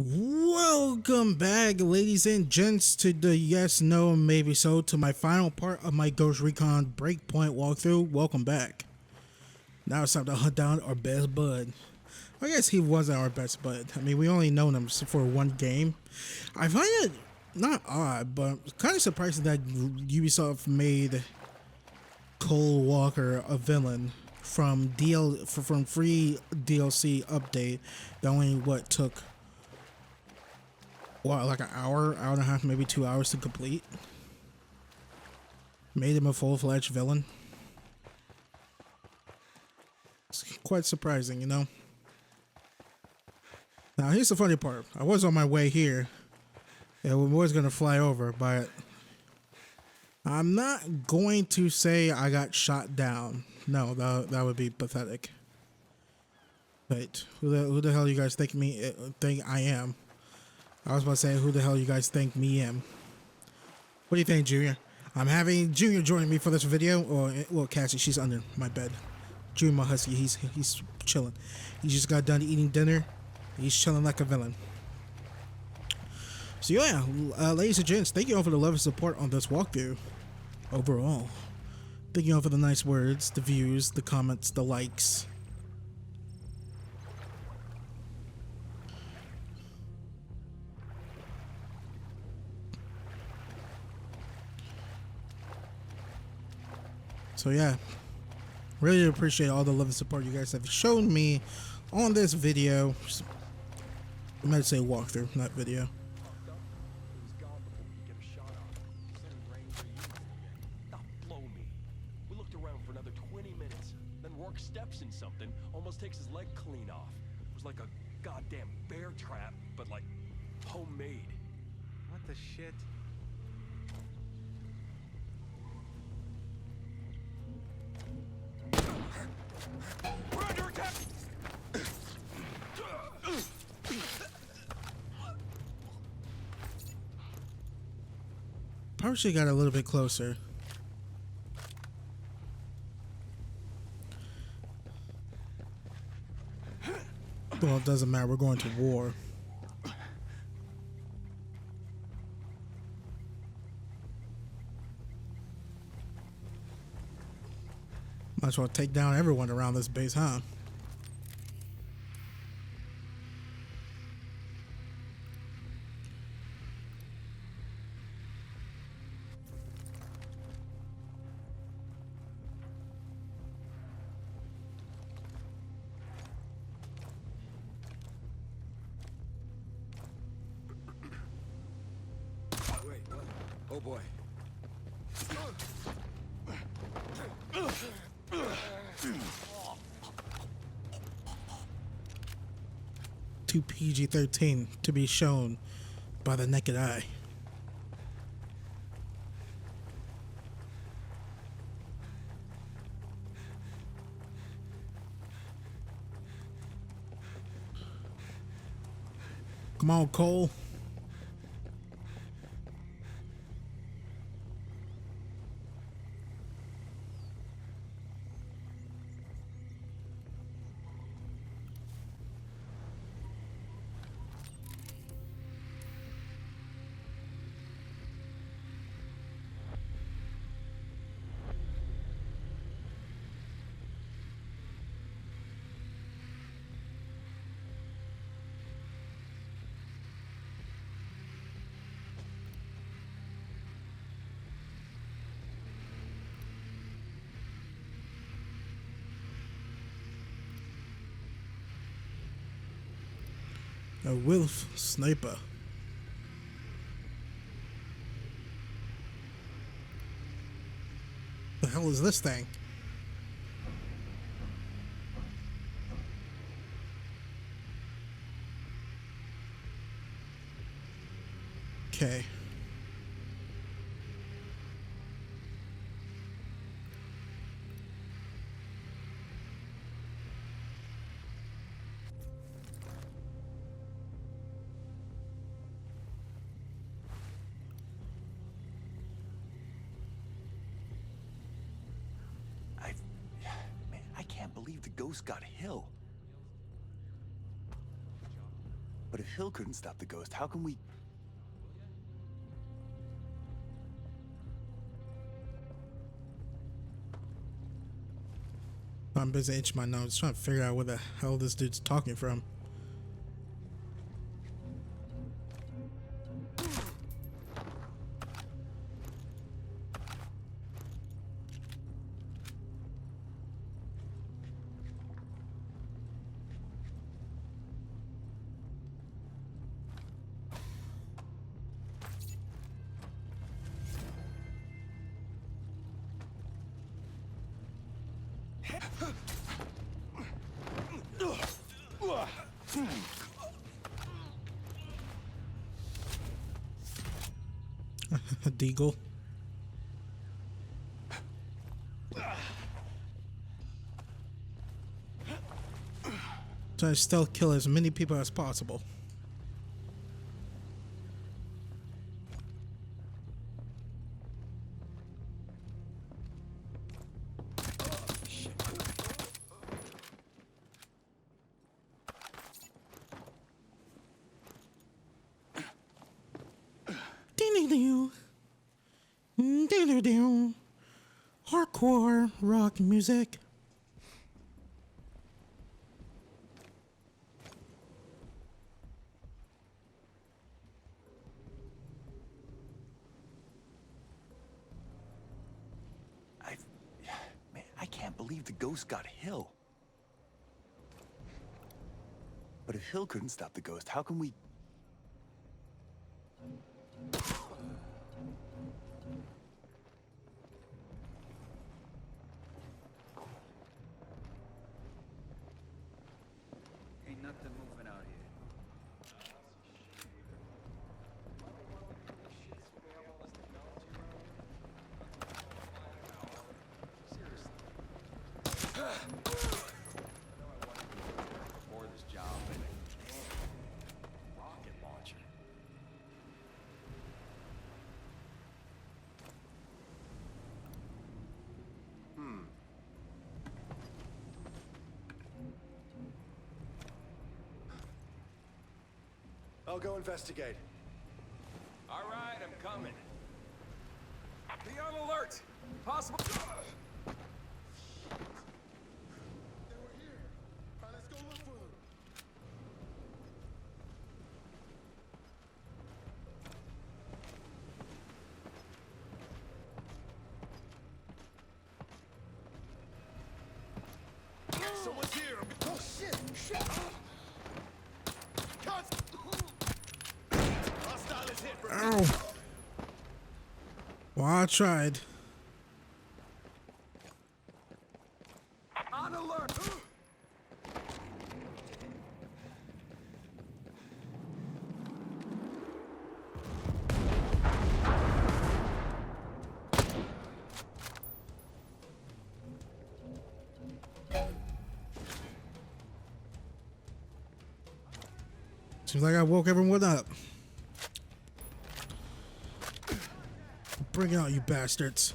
Welcome back, ladies and gents, to the yes, no, maybe so, to my final part of my Ghost Recon Breakpoint walkthrough. Welcome back. Now it's time to hunt down our best bud. I guess he wasn't our best bud. I mean, we only known him for one game. I find it not odd, but kind of surprising that Ubisoft made Cole Walker a villain from free DLC update that only took like an hour and a half, maybe 2 hours to complete. Made him a full-fledged villain. It's quite surprising, you know. Now here's the funny part. I was on my way here and we was gonna fly over, but I'm not going to say I got shot down. No, that would be pathetic. Wait, who the hell you guys think I am? I was about to say, who the hell you guys think me am? What do you think, Junior? I'm having Junior joining me for this video. Or, well, Cassie, she's under my bed. Junior, my husky, he's chilling. He just got done eating dinner. He's chilling like a villain. So yeah, ladies and gents, thank you all for the love and support on this walkthrough. Overall, thank you all for the nice words, the views, the comments, the likes. So yeah, really appreciate all the love and support you guys have shown me on this video. I might say walkthrough, not video. We looked around for another 20 minutes. Then Rourke steps in something, almost takes his leg clean off. It was like a goddamn bear trap, but like homemade. What the shit? We're under attack! Probably should have got a little bit closer. Well, it doesn't matter. We're going to war. Might as well take down everyone around this base, huh? Wait, what? Oh boy. Too PG-13 to be shown by the naked eye. Come on, Cole. A wolf sniper. The hell is this thing? Okay. Man, I can't believe the ghost got Hill. But if Hill couldn't stop the ghost, how can we? I'm busy itching my nose trying to figure out where the hell this dude's talking from. A deagle. Try to stealth kill as many people as possible. Hardcore rock music. Man, I can't believe the ghost got Hill. But if Hill couldn't stop the ghost, how can we? Ain't nothing moving out here. More of this job than a rocket launcher. I'll go investigate. All right, I'm coming. Be on alert. Possible. They were here. All right, let's go look for them. Someone's here. Oh shit! Shit! Hostile is hit. Ow. Well, I tried. On alert. Seems like I woke everyone up. Bring it out, you bastards.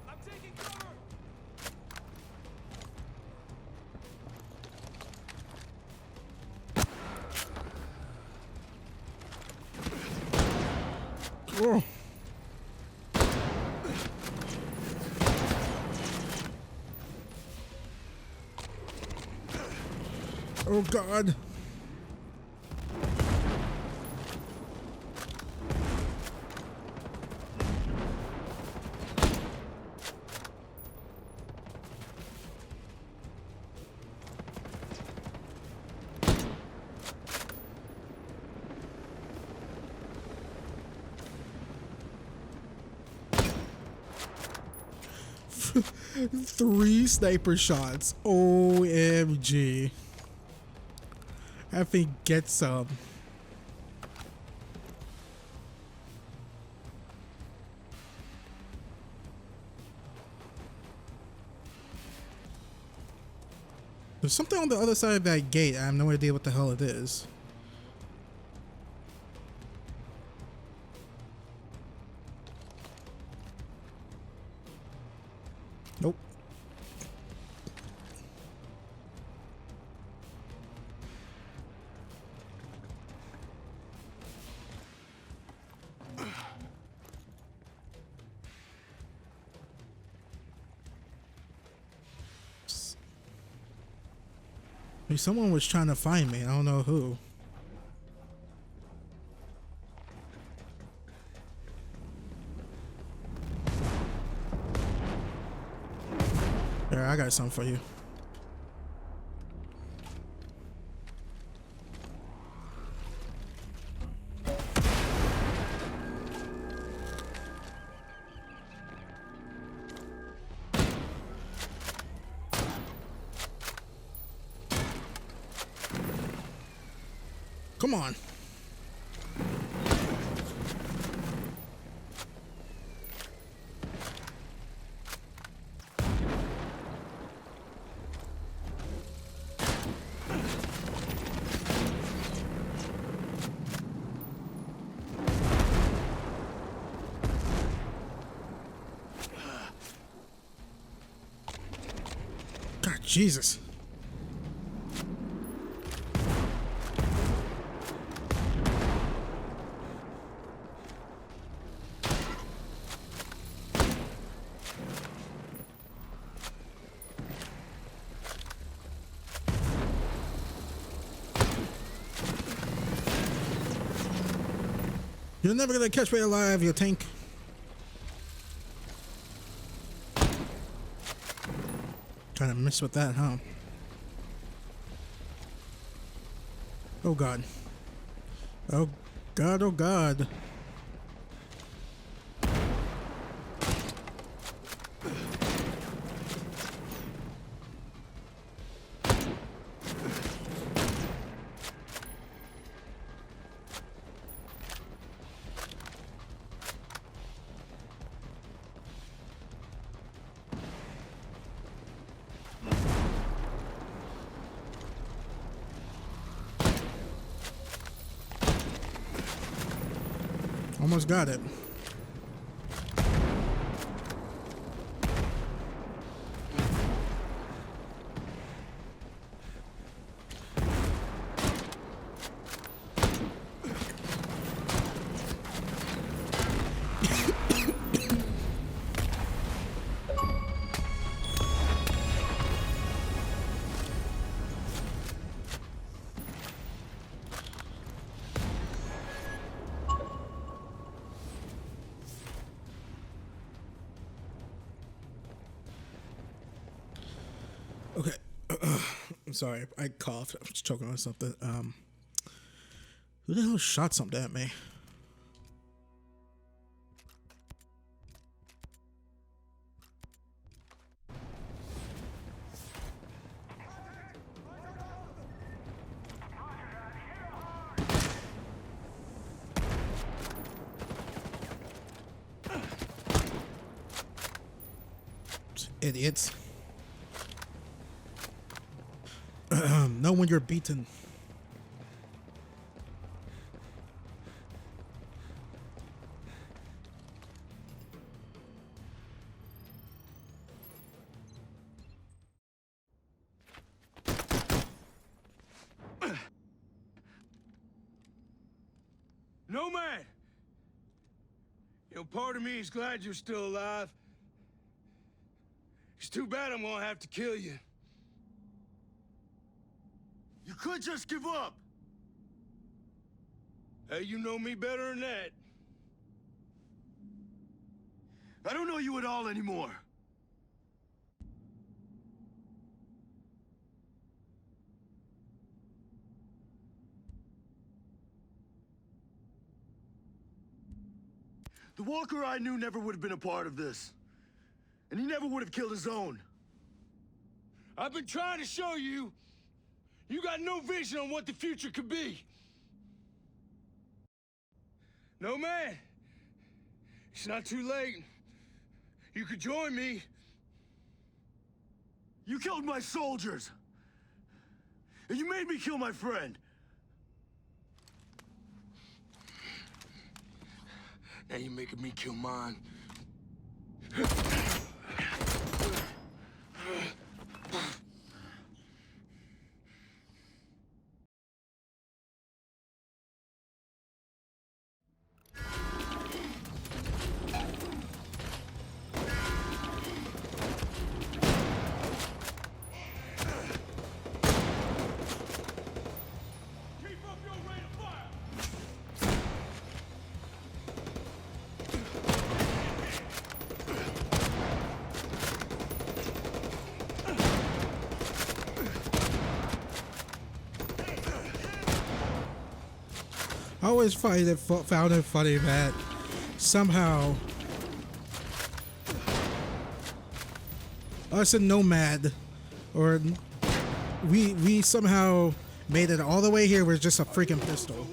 I'm taking cover. Oh. Oh God. Three sniper shots. OMG. I think get some. There's something on the other side of that gate. I have no idea what the hell it is. Nope. Hey, someone was trying to find me. I don't know who. There, I got something for you. Come on. God, Jesus. You're never gonna catch me alive, you tank. Trying to miss with that, huh? Oh God. Oh God, oh God. Almost got it. Okay. I'm sorry. I coughed. I was choking on something. Who the hell shot something at me? Idiots. Know when you're beaten. No man! You know, part of me is glad you're still alive. It's too bad I'm gonna have to kill you. You could just give up. Hey, you know me better than that. I don't know you at all anymore. The Walker I knew never would have been a part of this. And he never would have killed his own. I've been trying to show you, you got no vision on what the future could be. No, man. It's not too late. You could join me. You killed my soldiers. And you made me kill my friend. Now you're making me kill mine. I always found it funny that somehow us and Nomad, or we somehow made it all the way here with just a freaking pistol.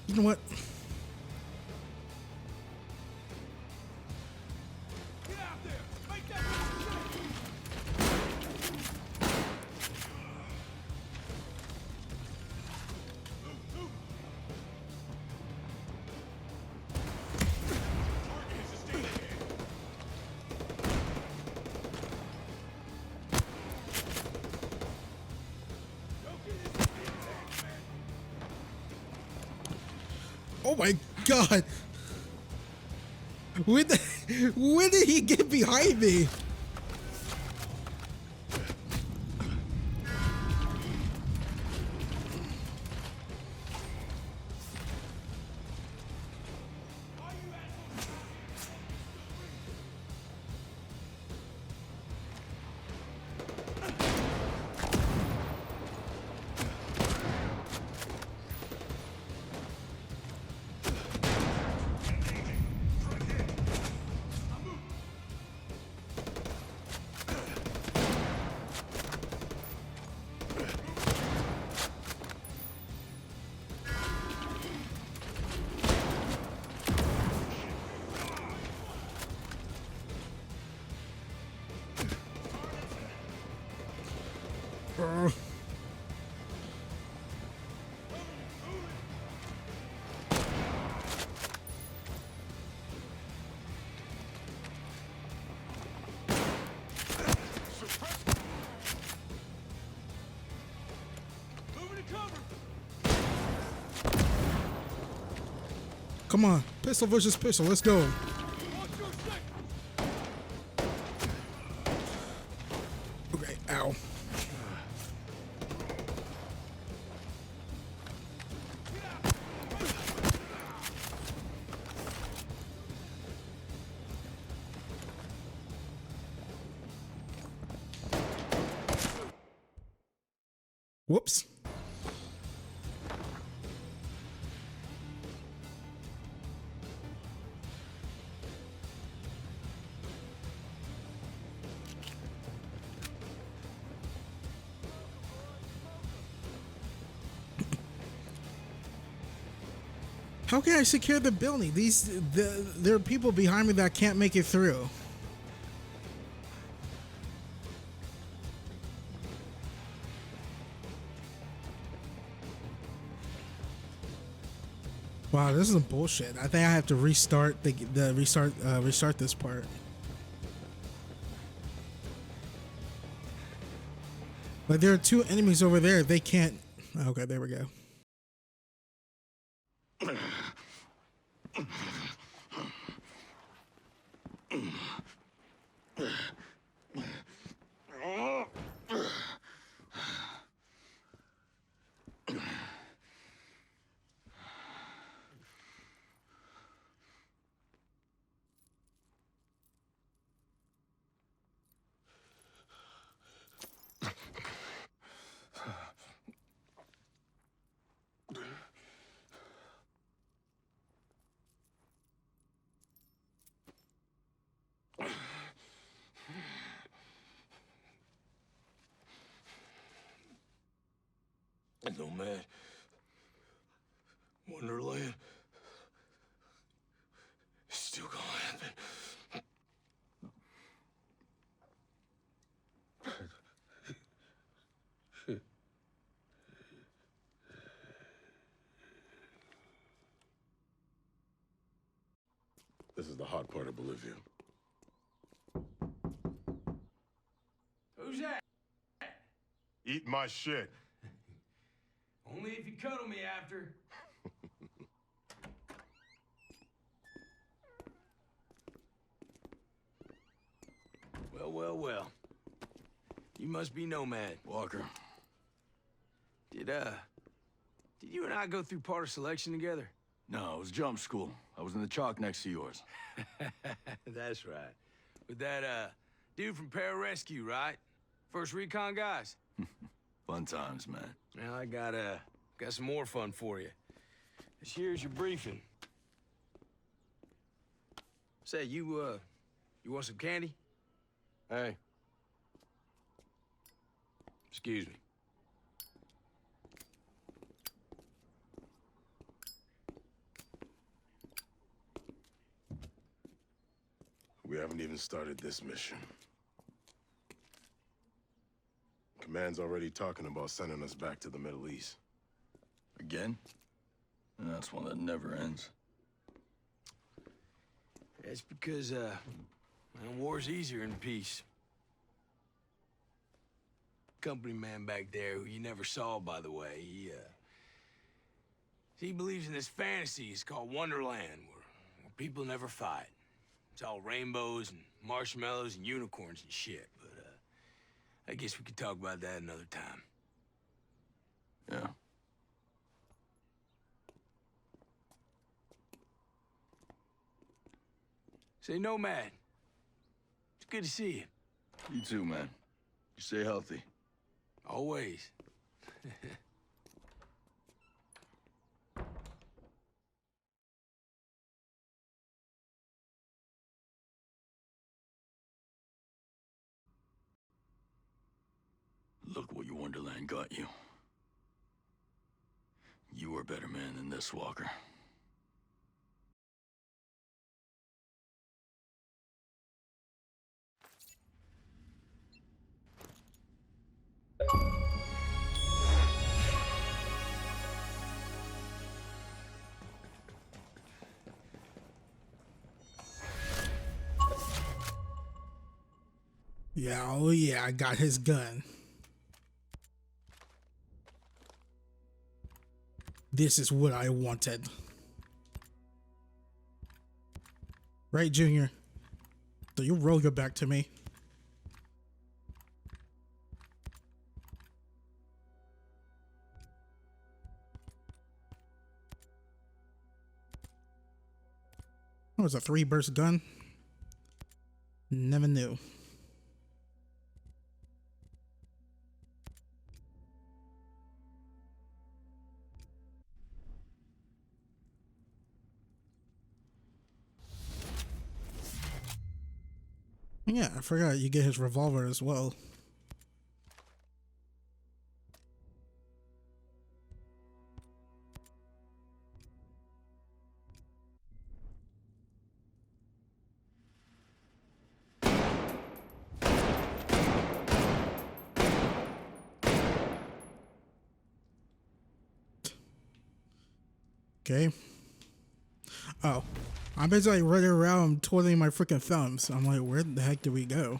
You know what? Oh my God! When did he get behind me? Come on, pistol versus pistol. Let's go. Okay, ow. Whoops. How can I secure the building? There are people behind me that can't make it through. Wow, this is some bullshit. I think I have to restart restart this part. But there are two enemies over there. They can't. Okay, there we go. Nomad. Wonderland. It's still gonna happen. This is the hot part of Bolivia. Who's that? Eat my shit. Only if you cuddle me after. Well, well. You must be Nomad. Walker. Did you and I go through part of selection together? No, it was jump school. I was in the chalk next to yours. That's right. With that, dude from Pararescue, right? First Recon guys? Fun times, man. Well, I got some more fun for you. This here's your briefing. Say, you want some candy? Hey. Excuse me. We haven't even started this mission. Command's already talking about sending us back to the Middle East. Again? That's one that never ends. That's because, well, war's easier in peace. Company man back there, who you never saw, by the way, he believes in this fantasy. It's called Wonderland, where people never fight. It's all rainbows and marshmallows and unicorns and shit, but, I guess we could talk about that another time. Yeah. Say, Nomad, it's good to see you. You too, man. You stay healthy. Always. Look what your Wonderland got you. You are a better man than this, Walker. Yeah, oh yeah, I got his gun. This is what I wanted. Right, Junior? So you roll your back to me. What was a 3-burst gun? Never knew. Yeah, I forgot you get his revolver as well. Okay. Oh, I'm basically running around twirling my freaking thumbs. I'm like, where the heck did we go?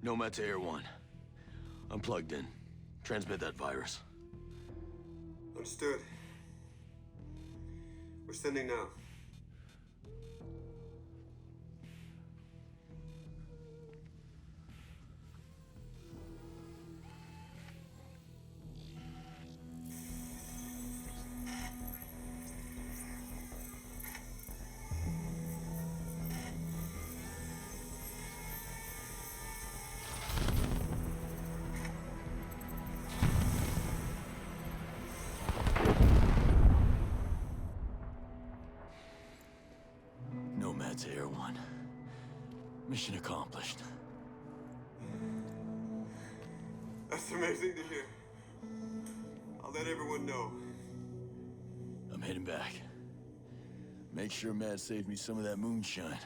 Nomad to Air 1. I'm plugged in. Transmit that virus. Understood. We're sending now. Nomad to Air 1. Mission accomplished. That's amazing to hear. I'll let everyone know. I'm heading back. Make sure Matt saved me some of that moonshine.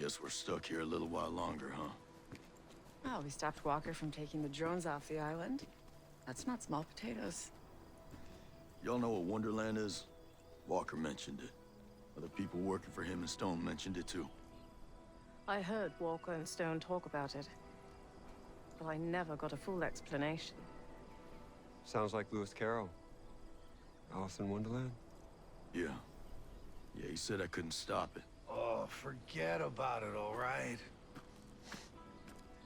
Guess we're stuck here a little while longer, huh? Well, we stopped Walker from taking the drones off the island. That's not small potatoes. Y'all know what Wonderland is? Walker mentioned it. Other people working for him and Stone mentioned it too. I heard Walker and Stone talk about it, but I never got a full explanation. Sounds like Lewis Carroll. Alice in Wonderland? Yeah. Yeah, he said I couldn't stop it. Oh, forget about it, all right?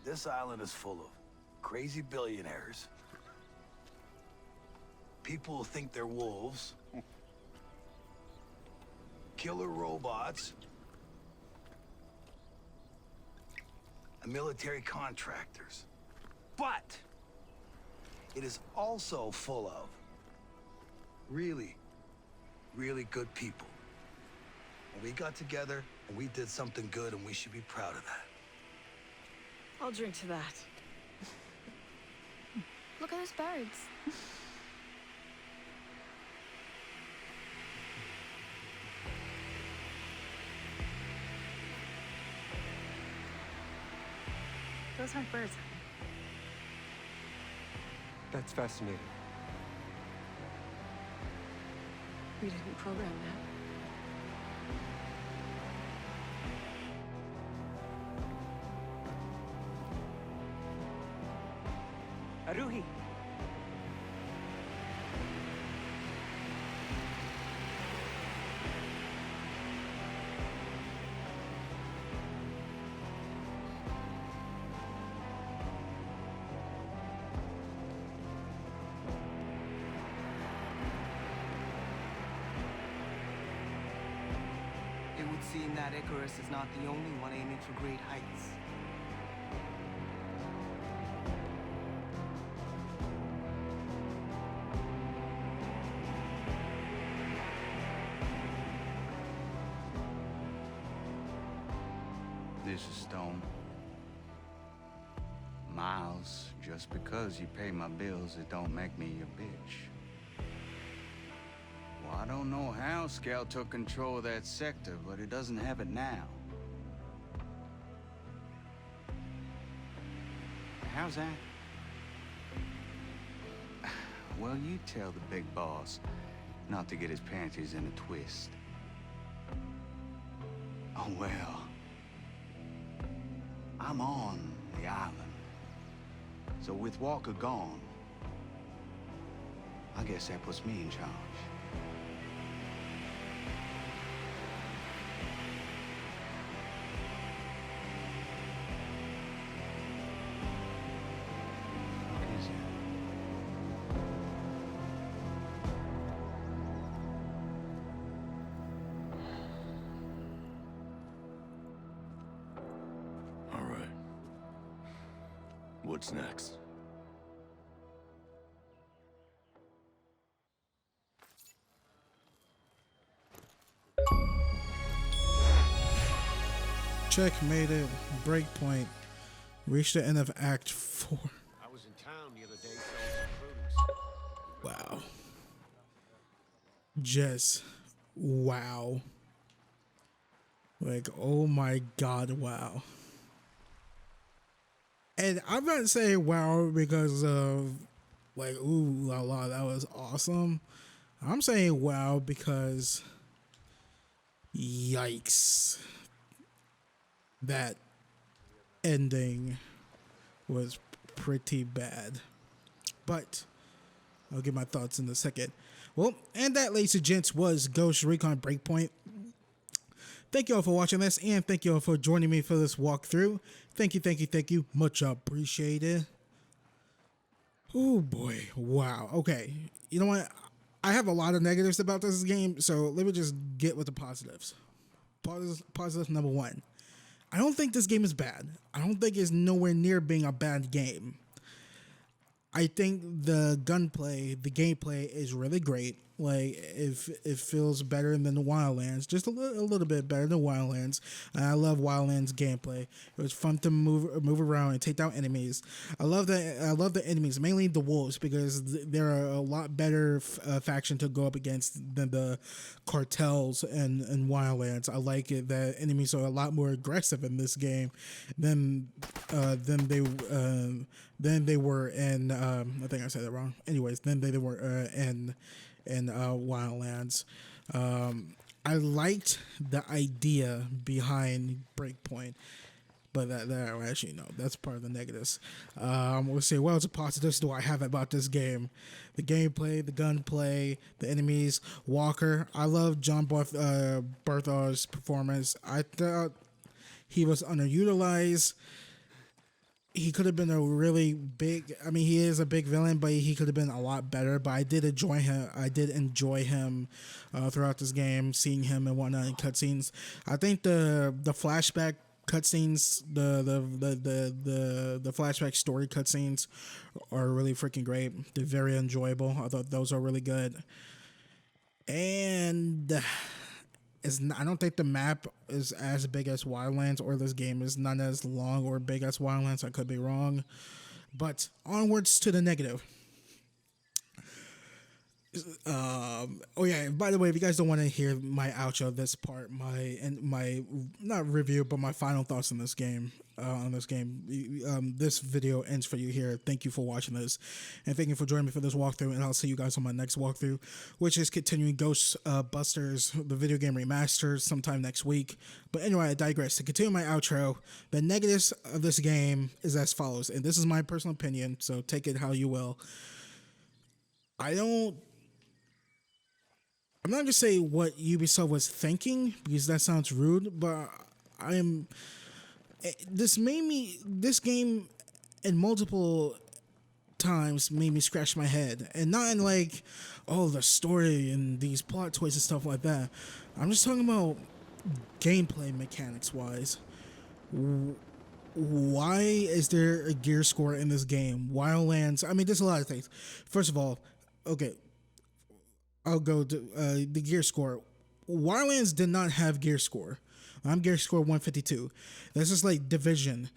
This island is full of crazy billionaires. People who think they're wolves. Killer robots. And military contractors. But it is also full of really, really good people. And we got together and we did something good, and we should be proud of that. I'll drink to that. Look at those birds. Those aren't birds. That's fascinating. We didn't program that. Aruhi. It would seem that Icarus is not the only one aiming for great heights. This is Stone. Miles, just because you pay my bills, it don't make me your bitch. Well, I don't know how Scout took control of that sector, but it doesn't have it now. How's that? Well, you tell the big boss not to get his panties in a twist. Oh, well. I'm on the island. So with Walker gone, I guess that puts me in charge. What is it? All right. What's next? Checkmate it. Breakpoint. Reached the end of Act 4. I was in town the other day selling some produce. Wow. Just wow. Like, oh my god, wow. And I'm not saying wow because of like, ooh la la, that was awesome. I'm saying wow because yikes. That ending was pretty bad. But I'll give my thoughts in a second. Well, and that, ladies and gents, was Ghost Recon Breakpoint. Thank you all for watching this, and thank you all for joining me for this walkthrough. Thank you, thank you, thank you. Much appreciated. Oh boy, wow. Okay, you know what? I have a lot of negatives about this game, so let me just get with the positives. Positive number one. I don't think this game is bad. I don't think it's nowhere near being a bad game. I think the gunplay, the gameplay is really great. Like it feels better than the Wildlands, just a little bit better than Wildlands. And I love Wildlands gameplay. It was fun to move around and take down enemies. I love the enemies, mainly the wolves, because they're a lot better faction to go up against than the cartels and Wildlands. I like it that enemies are a lot more aggressive in this game than they were in. I think I said that wrong. Anyways, then they were in Wildlands. I liked the idea behind Breakpoint, but that actually no, that's part of the negatives. We'll say, what else positives do I have about this game? The gameplay, the gunplay, the enemies, Walker. I love John Barthaw's performance. I thought he was underutilized. He could have been a really big. I mean, he is a big villain, but he could have been a lot better. But I did enjoy him throughout this game, seeing him and whatnot in cutscenes. I think the flashback cutscenes, the flashback story cutscenes, are really freaking great. They're very enjoyable. I thought those are really good. And I don't think the map is as big as Wildlands, or this game is not as long or big as Wildlands. I could be wrong. But onwards to the negative. Oh yeah, by the way, if you guys don't want to hear my outro, this part, my not review, but my final thoughts on this game, this video ends for you here. Thank you for watching this, and thank you for joining me for this walkthrough, and I'll see you guys on my next walkthrough, which is continuing Ghost Busters, the video game remastered, sometime next week. But anyway, I digress. To continue my outro, the negatives of this game is as follows, and this is my personal opinion, so take it how you will. I'm not gonna say what Ubisoft was thinking, because that sounds rude, but this game in multiple times made me scratch my head, and not in like, oh, the story and these plot twists and stuff like that. I'm just talking about gameplay mechanics wise. Why is there a gear score in this game? Wildlands, I mean, there's a lot of things. First of all, okay, I'll go to the gear score. Wildlands did not have gear score. I'm gear score 152. That's just like Division.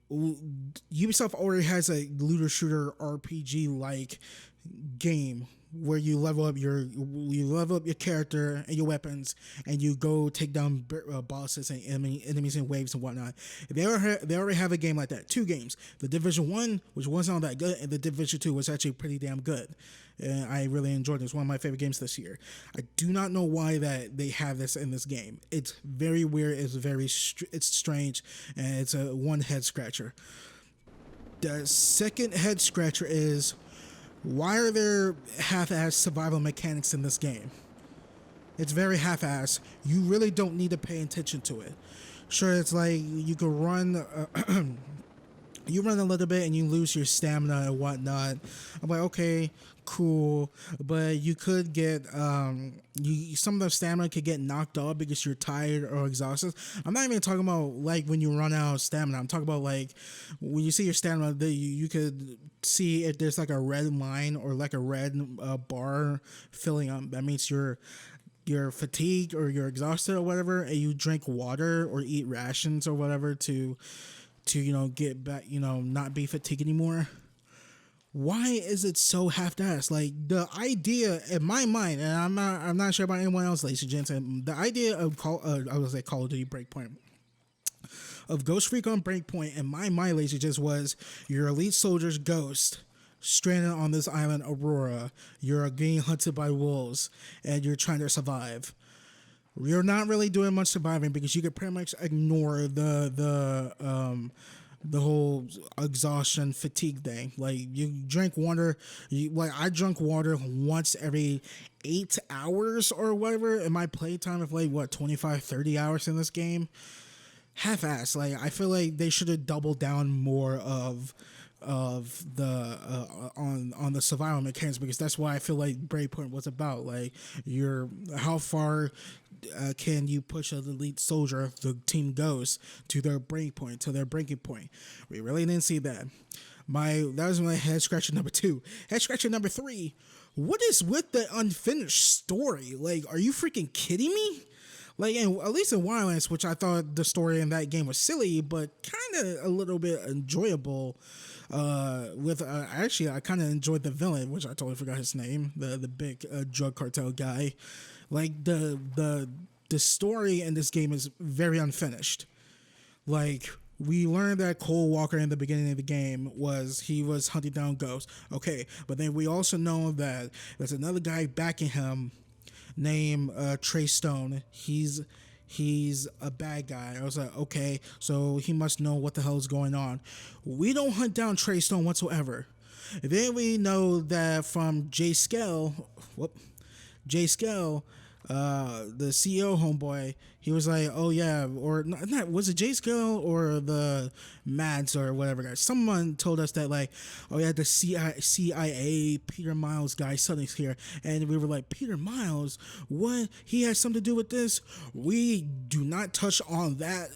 Ubisoft already has a looter shooter RPG like game where you level up your character and your weapons, and you go take down bosses and enemies in waves and whatnot. They already have a game like that. Two games: the Division 1, which wasn't all that good, and the Division 2 was actually pretty damn good. And I really enjoyed it. It's one of my favorite games this year. I do not know why that they have this in this game. It's very weird. It's strange, and it's a one head scratcher. The second head scratcher is, why are there half-ass survival mechanics in this game? It's very half-ass. You really don't need to pay attention to it. Sure, it's like you could run. You run a little bit and you lose your stamina and whatnot. I'm like, okay, cool, but you could get some of the stamina could get knocked off because you're tired or exhausted. I'm not even talking about like when you run out of stamina. I'm talking about like when you see your stamina, you could see if there's like a red line or like a red bar filling up. That means you're fatigued or you're exhausted or whatever, and you drink water or eat rations or whatever to get back, not be fatigued anymore. Why is it so half-assed? Like, the idea in my mind, and I'm not sure about anyone else, ladies and gents, the idea of Call of Duty Breakpoint, of Ghost Recon Breakpoint, in my mind, ladies and gents, was your elite soldier's ghost stranded on this island, Aurora. You're being hunted by wolves, and you're trying to survive. You're not really doing much surviving because you could pretty much ignore the whole exhaustion fatigue thing. Like, you drink water, I drunk water once every 8 hours or whatever in my playtime of 25-30 hours in this game. Half-assed. Like, I feel like they should have doubled down more of the on the survival mechanics, because that's why I feel like Breakpoint was about. Like, how far can you push an elite soldier if the team goes to their breaking point? We really didn't see that. That was my head scratcher number 2. Head scratcher number 3. What is with the unfinished story? Like, are you freaking kidding me? Like, at least in Wildlands, which I thought the story in that game was silly, but kind of a little bit enjoyable. Actually, I kind of enjoyed the villain, which I totally forgot his name, the big drug cartel guy. Like the story in this game is very unfinished. Like, we learned that Cole Walker in the beginning of the game was hunting down ghosts. Okay, but then we also know that there's another guy backing him named Trey Stone. He's a bad guy. I was like, okay, so he must know what the hell is going on. We don't hunt down Trey Stone whatsoever. Then we know that from Jay Skell, the CEO homeboy, he was like, oh yeah, or not, was it Jay Skell or the Mads or whatever guy? Someone told us that, like, oh yeah, the CIA Peter Miles guy suddenly here, and we were like, Peter Miles, what? He has something to do with this? We do not touch on that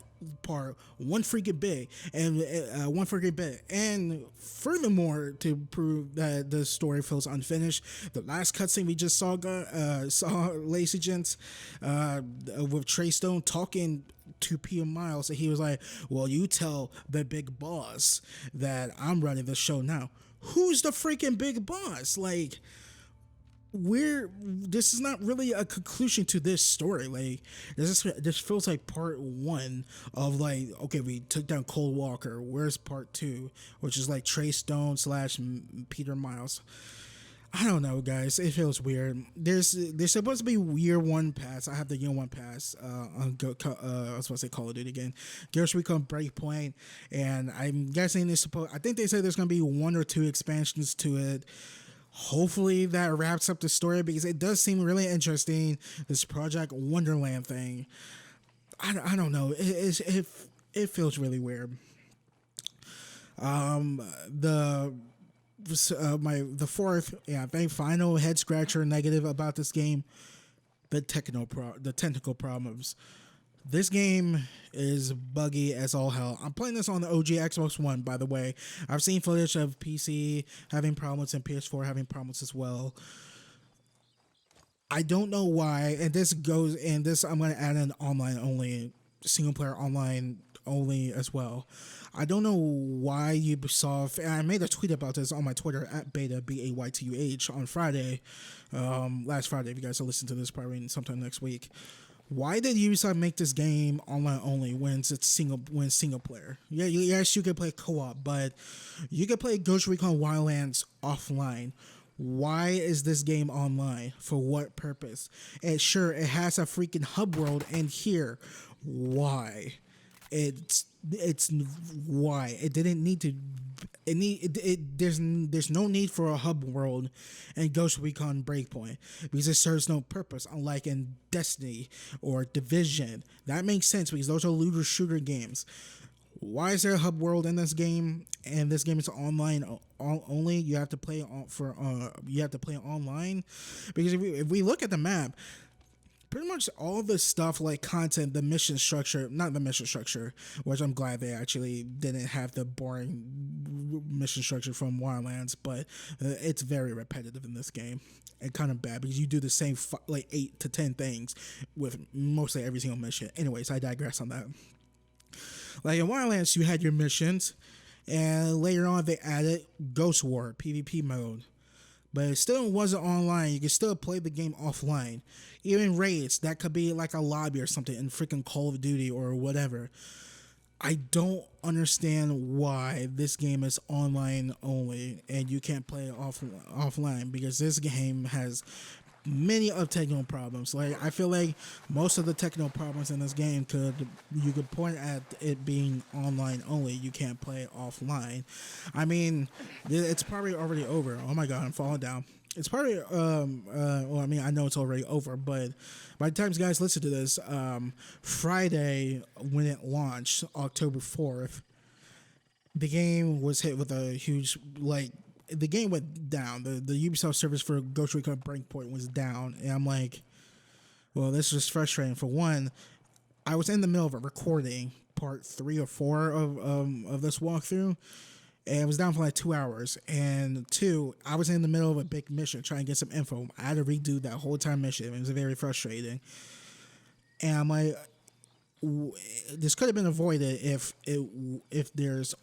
part one freaking bit, and furthermore, to prove that the story feels unfinished, the last cutscene we just saw, ladies and gents, with Trey Stone talking to Peter Miles, and he was like, well, you tell the big boss that I'm running the show now. Who's the freaking big boss? Like, this is not really a conclusion to this story. Like, this feels like part 1 of, like, okay, we took down Cole Walker. Where's part 2, which is like Trey Stone / Peter Miles? I don't know, guys. It feels weird. There's supposed to be year 1 pass. I have the year 1 pass on I was supposed to say Call of Duty again. Ghost Recon Breakpoint, and I'm guessing I think they said there's gonna be 1 or 2 expansions to it. Hopefully that wraps up the story, because it does seem really interesting, this Project Wonderland thing. I don't know. It feels really weird. The fourth, I think, final head scratcher negative about this game, the technical problems. This game is buggy as all hell. I'm playing this on the OG Xbox One, by the way. I've seen footage of PC having problems and PS4 having problems as well. I don't know why, and I'm going to add an online only, single player online only as well. I don't know why Ubisoft, and I made a tweet about this on my Twitter at Baytuh, Baytuh, on Friday, last Friday. If you guys will listen to this, probably sometime next week. Why did Ubisoft make this game online only when it's single player? Yeah, yes, you can play co-op, but you can play Ghost Recon Wildlands offline. Why is this game online? For what purpose? And sure, it has a freaking hub world in here. Why? It's why it didn't need to. There's no need for a hub world in Ghost Recon Breakpoint, because it serves no purpose, unlike in Destiny or Division. That makes sense, because those are looter shooter games. Why is there a hub world in this game? And this game is online only. You have to play online, because if we look at the map, pretty much all the stuff like content, the mission structure, not the mission structure, which I'm glad they actually didn't have the boring mission structure from Wildlands, but it's very repetitive in this game and kind of bad, because you do the same 8 to 10 things with mostly every single mission. Anyways, I digress on that. Like in Wildlands, you had your missions, and later on they added Ghost War PvP mode. But it still wasn't online. You could still play the game offline. Even raids, that could be like a lobby or something in freaking Call of Duty or whatever. I don't understand why this game is online only and you can't play it offline, because this game has many of technical problems. Like, I feel like most of the technical problems in this game you could point at it being online only. You can't play it offline. I mean, it's probably already over. Oh my god, I'm falling down. It's probably I mean, I know it's already over, but by the time you guys listen to this, Friday when it launched, October 4th, the game was hit with a huge, the game went down. The Ubisoft service for Ghost Recon Breakpoint was down, and I'm like, well, this is frustrating. For one, I was in the middle of a recording part 3 or 4 of this walkthrough, and it was down for like 2 hours. And two, I was in the middle of a big mission trying to get some info. I had to redo that whole time mission. It was very frustrating. And I'm like, this could have been avoided if there's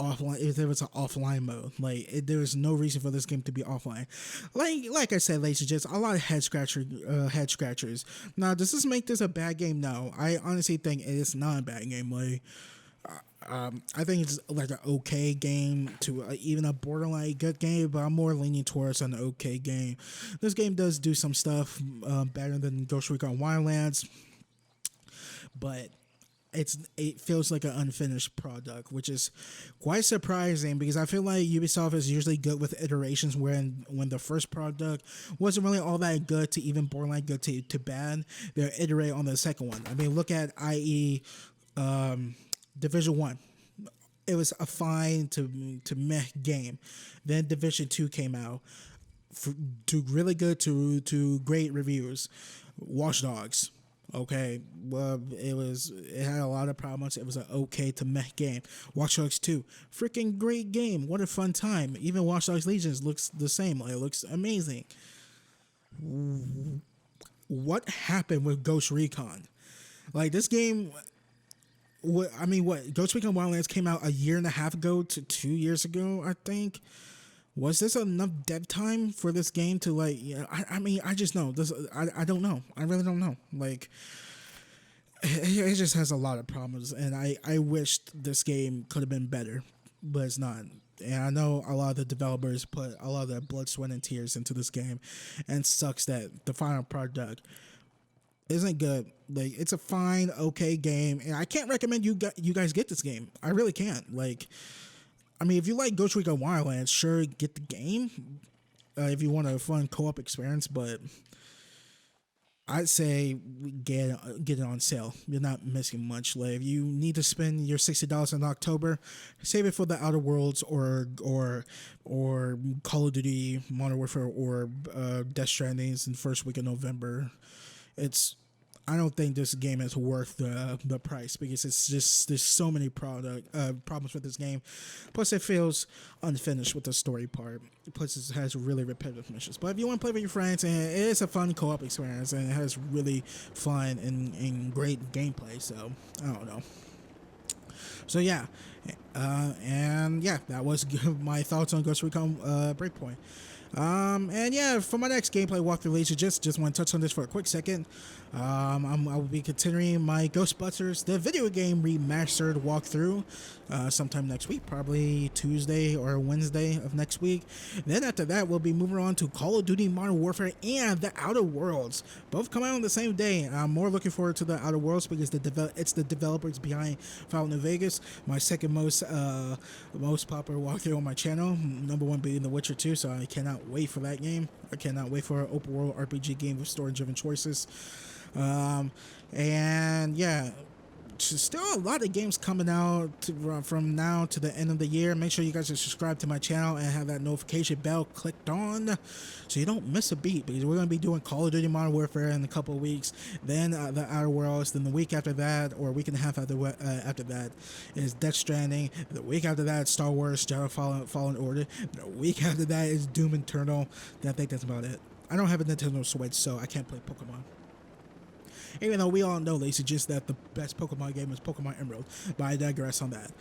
offline, if there was an offline mode. Like there was no reason for this game to be offline. Like I said, ladies and gents, a lot of head scratchers. Now, does this make this a bad game? No, I honestly think it's not a bad game. Like I think it's like an okay game to even a borderline good game, but I'm more leaning towards an okay game. This game does do some stuff better than Ghost Recon Wildlands, but it feels like an unfinished product, which is quite surprising because I feel like Ubisoft is usually good with iterations when the first product wasn't really all that good to even borderline good to bad. They iterate on the second one. I mean, look at IE Division 1. It was a fine to meh game. Then Division 2 came out to really good to great reviews. Watch Dogs. Okay, well, it had a lot of problems. It was an okay to meh game. Watch Dogs 2, freaking great game. What a fun time. Even Watch Dogs Legions looks the same. Like, it looks amazing. What happened with Ghost Recon? Like, this game, what Ghost Recon Wildlands came out a year and a half ago to 2 years ago, I think. Was this enough dev time for this game to like? Yeah, I just know this. I don't know. I really don't know. Like, it just has a lot of problems, and I wished this game could have been better, but it's not. And I know a lot of the developers put a lot of their blood, sweat, and tears into this game, and it sucks that the final product isn't good. Like, it's a fine, okay game, and I can't recommend you guys get this game. I really can't. Like, I mean, if you like Ghost Recon Wildlands, sure, get the game if you want a fun co-op experience, but I'd say get it on sale. You're not missing much. Like, if you need to spend your $60 in October, save it for the Outer Worlds or Call of Duty Modern Warfare or Death Stranding's in the first week of November. I don't think this game is worth the price because it's just there's so many problems with this game. Plus, it feels unfinished with the story part. Plus, it has really repetitive missions. But if you want to play with your friends, and it is a fun co-op experience, and it has really fun and great gameplay. So I don't know. So yeah, and yeah, that was my thoughts on Ghost Recon Breakpoint. And yeah, for my next gameplay walkthrough, just want to touch on this for a quick second. I will be continuing my Ghostbusters, the video game remastered walkthrough, sometime next week, probably Tuesday or Wednesday of next week. Then after that, we'll be moving on to Call of Duty Modern Warfare and the Outer Worlds. Both come out on the same day, and I'm more looking forward to the Outer Worlds because it's the developers behind Fallout New Vegas, my second most popular walkthrough on my channel, number one being The Witcher 2, so I cannot wait for that game. I cannot wait for an open world RPG game with story-driven choices. And yeah, still a lot of games coming out from now to the end of the year. Make sure you guys are subscribed to my channel and have that notification bell clicked on so you don't miss a beat, because we're going to be doing Call of Duty Modern Warfare in a couple of weeks, then the Outer Worlds, then the week after that, or a week and a half after that is Death Stranding, the week after that Star Wars Jedi Fallen Order, the week after that is Doom Eternal. I think that's about it. I don't have a Nintendo Switch, so I can't play Pokemon. Even though we all know, ladies, just that the best Pokemon game is Pokemon Emerald, but I digress on that.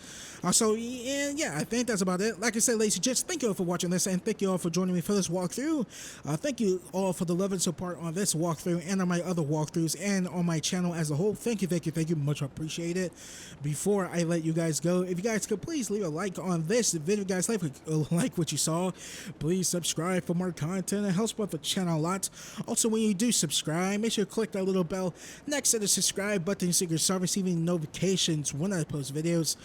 So, yeah, I think that's about it. Like I said, ladies and gents, thank you all for watching this, and thank you all for joining me for this walkthrough. Thank you all for the love and support on this walkthrough and on my other walkthroughs and on my channel as a whole. Thank you, much appreciated. Before I let you guys go, if you guys could please leave a like on this video, guys, like what you saw. Please subscribe for more content. It helps out the channel a lot. Also, when you do subscribe, make sure you click that little bell next to the subscribe button so you can start receiving notifications when I post videos.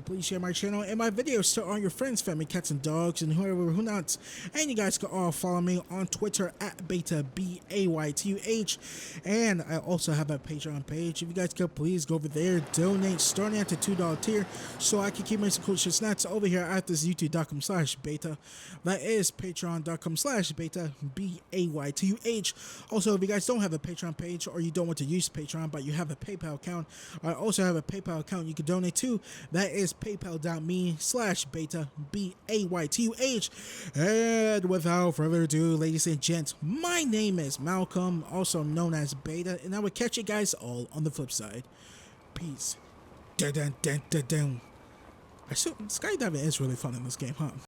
Please share my channel and my videos to all your friends, family, cats, and dogs, and who not. And you guys can all follow me on Twitter at Baytuh, Baytuh. And I also have a Patreon page. If you guys could please go over there, donate starting at the $2 tier so I can keep making cool shit snacks over here at this youtube.com/Baytuh. That is patreon.com/Baytuh, Baytuh. Also, if you guys don't have a Patreon page or you don't want able to use Patreon, but you have a PayPal account, I also have a PayPal account you can donate to. That is paypal.me/Baytuh, BAYTUH. And without further ado, ladies and gents, my name is Malcolm, also known as Baytuh, and I will catch you guys all on the flip side. Peace. Dun, dun, dun, dun, dun. Skydiving is really fun in this game, huh?